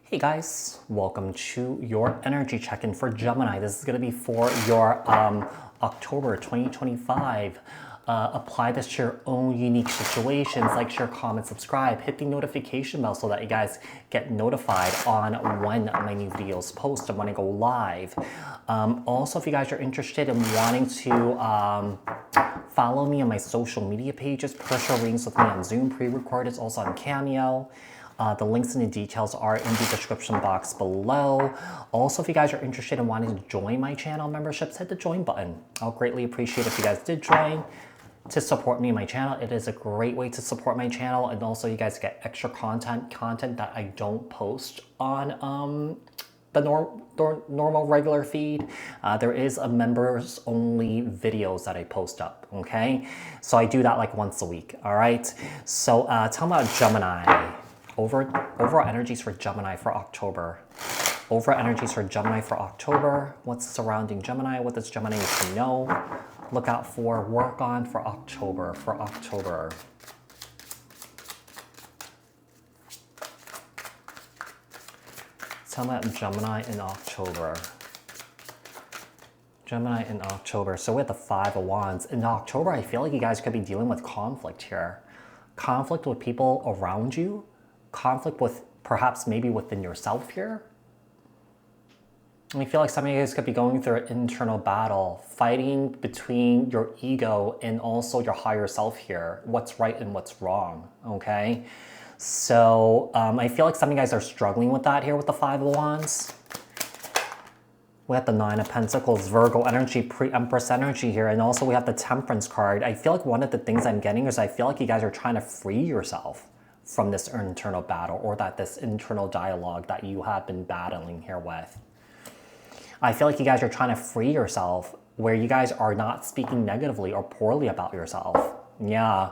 Hey guys, welcome to your energy check-in for Gemini. This is going to be for your October 2025. Apply this to your own unique situations. Like, share, comment, subscribe. Hit the notification bell so that you guys get notified on when my new videos post and when I go live. Also, if you guys are interested in wanting to follow me on my social media pages, personal readings with me on Zoom, pre-recorded, also on Cameo. The links and the details are in the description box below. Also, if you guys are interested in wanting to join my channel memberships, hit the join button. I'll greatly appreciate if you guys did join to support me and my channel. It is a great way to support my channel, and also you guys get extra content that I don't post on the normal regular feed. There is a members only videos that I post up, okay? So I do that like once a week, all right? So tell me about Gemini. Overall energies for Gemini for October. Overall energies for Gemini for October. What's surrounding Gemini? What does Gemini need to know? Look out for, work on for October. Tell me about Gemini in October. Gemini in October. So we have the Five of Wands. In October, I feel like you guys could be dealing with conflict here. Conflict with people around you. Conflict with perhaps maybe within yourself here. I feel like some of you guys could be going through an internal battle, fighting between your ego and also your higher self here. What's right and what's wrong, okay? So I feel like some of you guys are struggling with that here with the Five of Wands. We have the Nine of Pentacles, Virgo energy, pre-Empress energy here, and also we have the Temperance card. I feel like one of the things I'm getting is I feel like you guys are trying to free yourself from this internal battle, or that this internal dialogue that you have been battling here with. I feel like you guys are trying to free yourself where you guys are not speaking negatively or poorly about yourself. Yeah,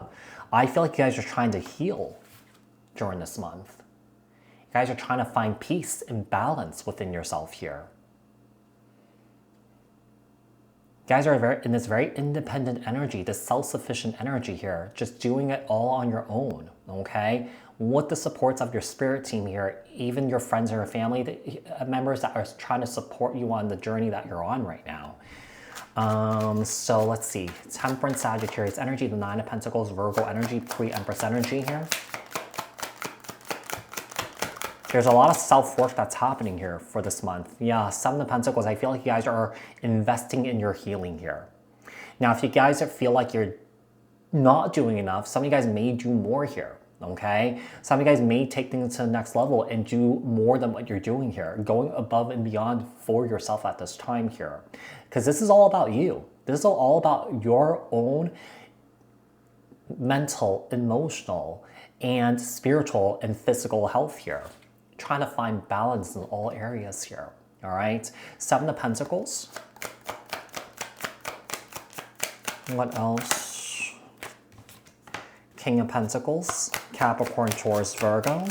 I feel like you guys are trying to heal during this month. You guys are trying to find peace and balance within yourself here. You guys are in this very independent energy, this self-sufficient energy here, just doing it all on your own, okay? With the supports of your spirit team here, even your friends or your family members that are trying to support you on the journey that you're on right now. So let's see, Temperance, Sagittarius energy, the Nine of Pentacles, Virgo energy, pre-Empress energy here. There's a lot of self-work that's happening here for this month. Yeah, Seven of Pentacles, I feel like you guys are investing in your healing here. Now, if you guys feel like you're not doing enough, some of you guys may do more here, okay? Some of you guys may take things to the next level and do more than what you're doing here, going above and beyond for yourself at this time here. Because this is all about you. This is all about your own mental, emotional, and spiritual and physical health here. Trying to find balance in all areas here, all right? Seven of Pentacles. What else? King of Pentacles, Capricorn, Taurus, Virgo.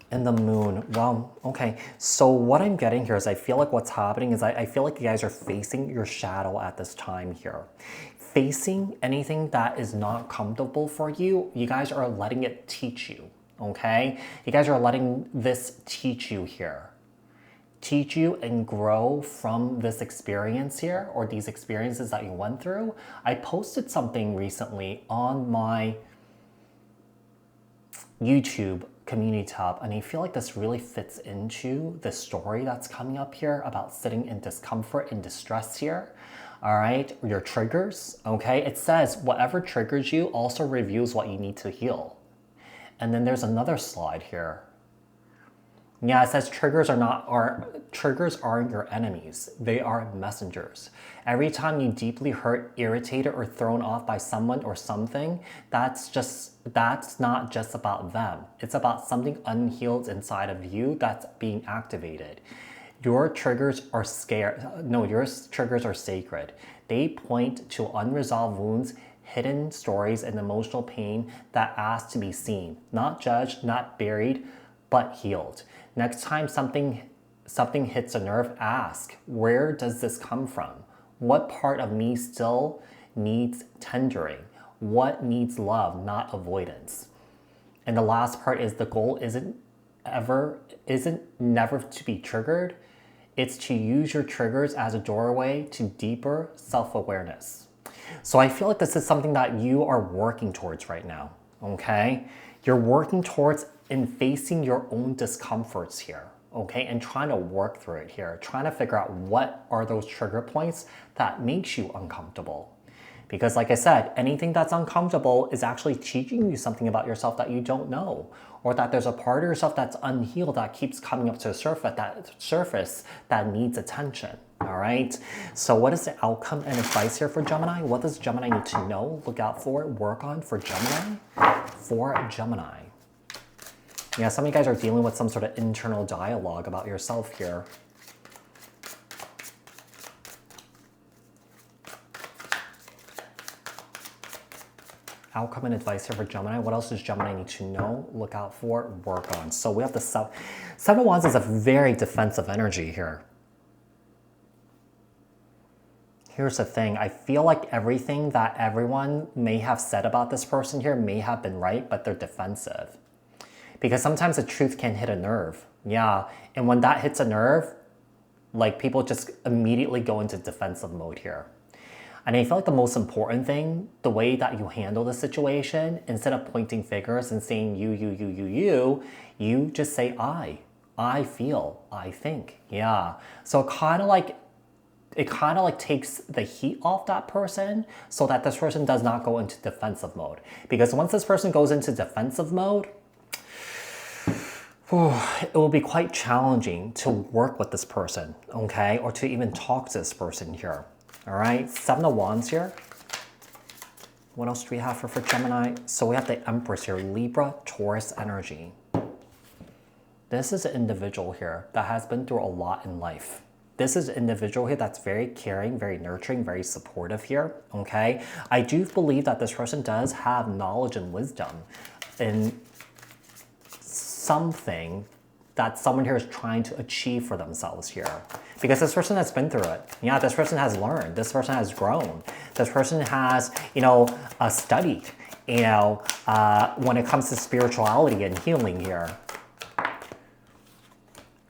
And the Moon. Well, okay. So what I'm getting here is I feel like what's happening is I feel like you guys are facing your shadow at this time here. Facing anything that is not comfortable for you, you guys are letting it teach you. Okay, you guys are letting this teach you here. Teach you and grow from this experience here, or these experiences that you went through. I posted something recently on my YouTube community tab, and I feel like this really fits into the story that's coming up here about sitting in discomfort and distress here. All right, your triggers, okay? It says whatever triggers you also reveals what you need to heal. And then there's another slide here. Yeah, it says triggers aren't your enemies. They are messengers. Every time you deeply hurt, irritated, or thrown off by someone or something, that's not just about them. It's about something unhealed inside of you that's being activated. Your triggers are your triggers are sacred. They point to unresolved wounds, hidden stories, and emotional pain that ask to be seen, not judged, not buried, but healed. Next time something hits a nerve, ask, where does this come from? What part of me still needs tendering? What needs love, not avoidance? And the last part is the goal isn't never to be triggered. It's to use your triggers as a doorway to deeper self-awareness. So I feel like this is something that you are working towards right now, okay? You're working towards in facing your own discomforts here, okay? And trying to work through it here, trying to figure out what are those trigger points that makes you uncomfortable. Because like I said, anything that's uncomfortable is actually teaching you something about yourself that you don't know, or that there's a part of yourself that's unhealed that keeps coming up to the surface that needs attention, all right? So what is the outcome and advice here for Gemini? What does Gemini need to know, look out for, work on for Gemini? For Gemini. Yeah, some of you guys are dealing with some sort of internal dialogue about yourself here. Outcome and advice here for Gemini. What else does Gemini need to know, look out for, work on? So we have the Seven of Wands is a very defensive energy here. Here's the thing. I feel like everything that everyone may have said about this person here may have been right, but they're defensive. Because sometimes the truth can hit a nerve. Yeah, and when that hits a nerve, like people just immediately go into defensive mode here. And I feel like the most important thing, the way that you handle the situation, instead of pointing fingers and saying you just say I feel, I think. Yeah. So it kind of like takes the heat off that person so that this person does not go into defensive mode. Because once this person goes into defensive mode, it will be quite challenging to work with this person, okay? Or to even talk to this person here. All right, Seven of Wands here. What else do we have for Gemini? So we have the Empress here, Libra, Taurus energy. This is an individual here that has been through a lot in life. This is an individual here that's very caring, very nurturing, very supportive here, okay? I do believe that this person does have knowledge and wisdom in something that someone here is trying to achieve for themselves here. Because this person has been through it. Yeah, this person has learned. This person has grown. This person has, studied, when it comes to spirituality and healing here.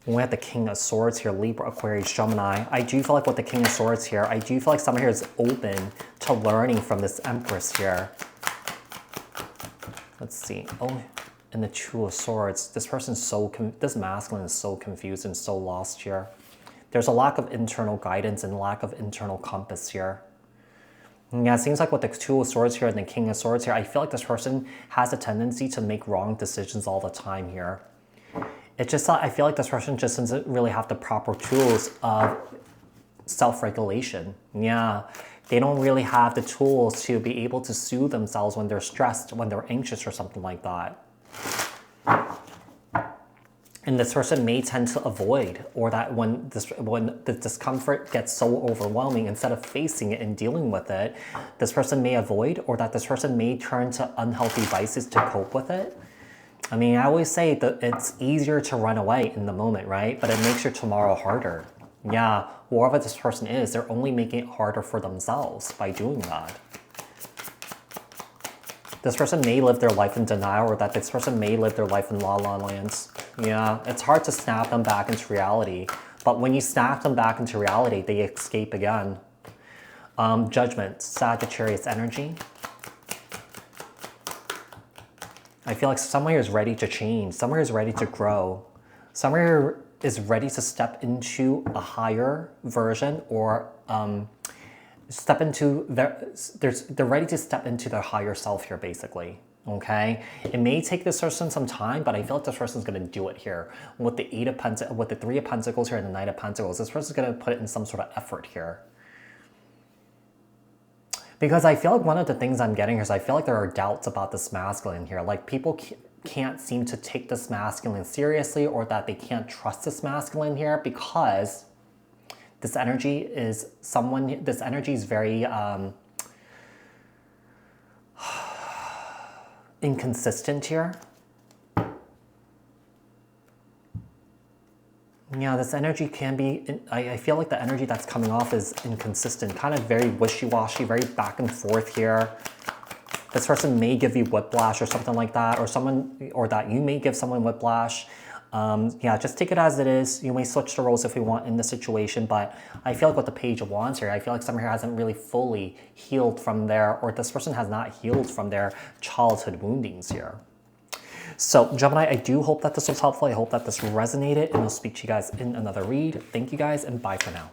When we have the King of Swords here, Libra, Aquarius, Gemini, I do feel like with the King of Swords here, I do feel like someone here is open to learning from this Empress here. Let's see. Oh, and the Two of Swords. This person's this masculine is so confused and so lost here. There's a lack of internal guidance and lack of internal compass here. Yeah, it seems like with the Two of Swords here and the King of Swords here, I feel like this person has a tendency to make wrong decisions all the time here. It's just that I feel like this person just doesn't really have the proper tools of self-regulation. Yeah, they don't really have the tools to be able to soothe themselves when they're stressed, when they're anxious or something like that. And this person may tend to avoid, or that when the discomfort gets so overwhelming, instead of facing it and dealing with it, this person may avoid, or that this person may turn to unhealthy vices to cope with it. I mean, I always say that it's easier to run away in the moment, right? But it makes your tomorrow harder. Yeah, whoever this person is, they're only making it harder for themselves by doing that. This person may live their life in denial, or that this person may live their life in la-la lands. Yeah, it's hard to snap them back into reality. But when you snap them back into reality, they escape again. Judgment, Sagittarius energy. I feel like someone here is ready to change. Someone here is ready to grow. Someone here is ready to step into a higher version, or they're ready to step into their higher self here, basically. Okay, it may take this person some time, but I feel like this person's going to do it here with the with the Three of Pentacles here and the Knight of Pentacles. This person's going to put in some sort of effort here. Because I feel like one of the things I'm getting here is I feel like there are doubts about this masculine here. Like people can't seem to take this masculine seriously, or that they can't trust this masculine here, because this energy is very inconsistent here. Yeah, this energy can be, I feel like the energy that's coming off is inconsistent, kind of very wishy-washy, very back and forth here. This person may give you whiplash or something like that, or that you may give someone whiplash. Yeah, just take it as it is. You may switch the roles if you want in the situation, but I feel like with the Page of Wands here, I feel like someone here hasn't really fully healed from their, or this person has not healed from their childhood woundings here. So Gemini, I do hope that this was helpful. I hope that this resonated, and I'll speak to you guys in another read. Thank you guys, and bye for now.